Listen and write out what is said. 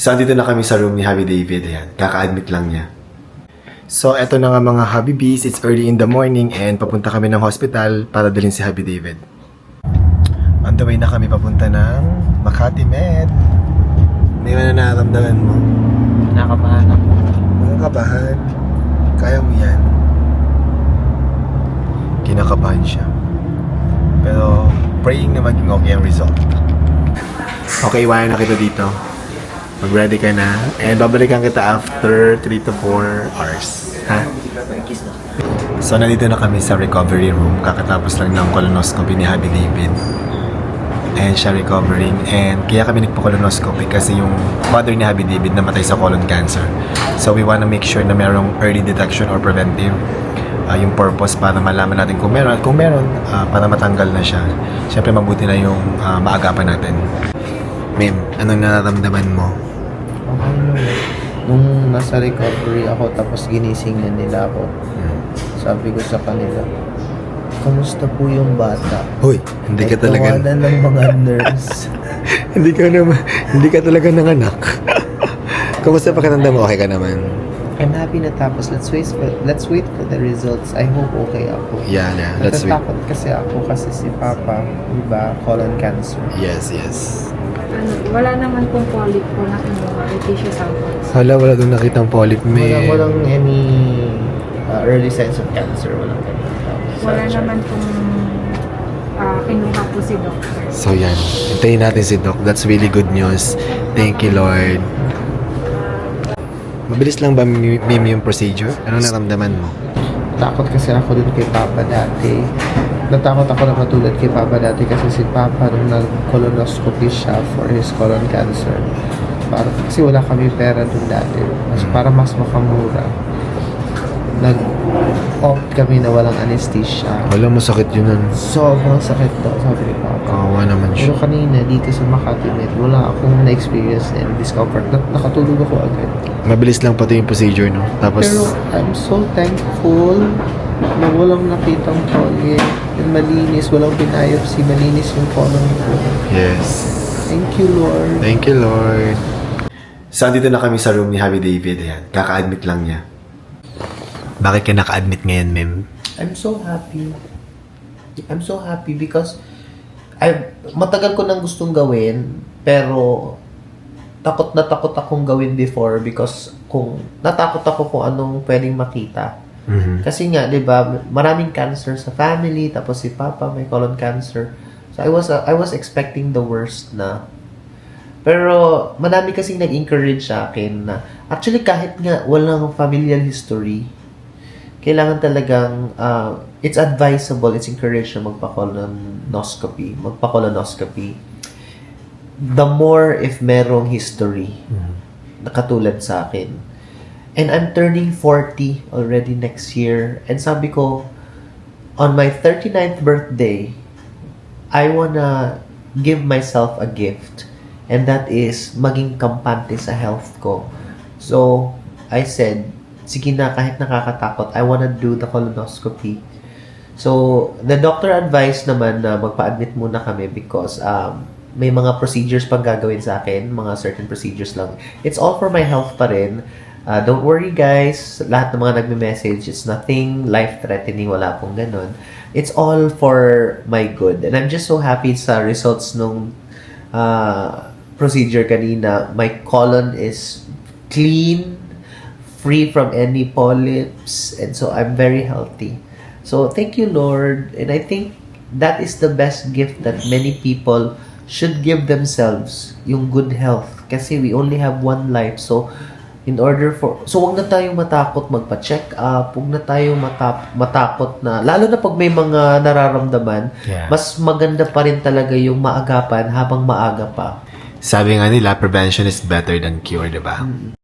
So, andito na kami sa room ni Happy David. Ayan, kaka-admit lang niya. So, eto na nga mga Happy Bees. It's early in the morning and papunta kami ng hospital para dalhin si Happy David. On the way na kami papunta ng Makati Med. May ano nararamdaman mo? Nakabahan ako. Nakakabahan. Kaya mo yan. Kinakabahan siya. Pero, praying na maging okay ang result. Okay, iwanan na kita dito. Mag-ready ka na. And babalikan kita after 3 to 4 hours. Ha? So, nandito na kami sa recovery room. Kakatapos lang ng colonoscopy ni Happy David. And siya recovering. And kaya kami nagpa-colonoscopy kasi yung mother ni Happy David namatay sa colon cancer. So, we wanna make sure na merong early detection or preventive. Yung purpose para malaman natin kung meron. At kung meron, para matanggal na siya. Siyempre, mabuti na yung maagapan natin. Ma'am, anong nararamdaman mo? Okay lang. Nung nasa recovery ako tapos ginising na nila ako, sabi ko sa kanila, kamusta po yung bata? Hoy, hindi ka talaga... Tawanan ng mga nurse. hindi ka talaga nanganak. Kumusta pakiramdam mo? Okay ka naman? I'm happy na tapos. Let's wait for the results. I hope okay ako. Yeah, let's wait. Natatakot kasi ako kasi si Papa, diba, colon cancer. Yes. Wala naman pong polyp po na kinuha. Tissue samples. Wala doon nakitang polyp, may... Walang any early signs of cancer. Walang ganun. Wala naman pong kinuha po si doctor. So yan, hintayin natin si Doc. That's really good news. Thank you, Lord. Mabilis lang ba, Mim, yung procedure? Ano naramdaman mo? Takot kasi ako dun kay Papa dati. Natakot ako na matulad kay Papa dati kasi si Papa nung nag-colonoscopy siya for his colon cancer. Kasi wala kami pera dun dati. Para mas makamura. Nag-opt kami na walang anesthesia. Wala, masakit yun nun. Sobrang sakit daw, sabi ni Papa. Kawawa naman Pero siya. kanina, dito sa Makati Med, wala akong na-experience na discomfort. Nakatulog ako agad. Mabilis lang pati yung procedure, no? Tapos... Pero I'm so thankful na walang nakitang polyp. And malinis, walang biopsy, malinis yung colon ko. Yes. Thank you, Lord. Thank you, Lord. So, andito na kami sa room ni Happy David. Ayan, kaka-admit lang niya. Bakit ka naka-admit ngayon, Mem? I'm so happy. I'm so happy because matagal ko nang gustong gawin, pero takot na takot akong gawin before because natakot ako kung anong pwedeng makita. Mm-hmm. Kasi nga, 'di ba, maraming cancer sa family, tapos si Papa may colon cancer. So I was expecting the worst na. Pero marami kasing nag-encourage sa akin na actually kahit nga walang familial history, kailangan talagang it's advisable, it's encouraged na magpa-colonoscopy. The more if merong history na katulad sa akin. And I'm turning 40 already next year. And sabi ko, on my 39th birthday, I wanna give myself a gift. And that is maging kampante sa health ko. So, I said, sige na, kahit nakakatakot, I wanna do the colonoscopy. So, the doctor advised naman na magpa-admit muna kami because may mga procedures pang gagawin sa akin, mga certain procedures lang. It's all for my health pa rin. Don't worry guys, lahat ng mga nagme-message, it's nothing life-threatening, wala pong ganun. It's all for my good. And I'm just so happy sa results nung procedure kanina. My colon is clean, free from any polyps, and so I'm very healthy. So thank you, Lord. And I think that is the best gift that many people should give themselves, yung good health. Kasi we only have one life. So wag na tayong matakot magpa-check up, wag na tayong matakot na, lalo na pag may mga nararamdaman, mas maganda pa rin talaga yung maagapan habang maaga pa. Sabi nga nila, prevention is better than cure, diba?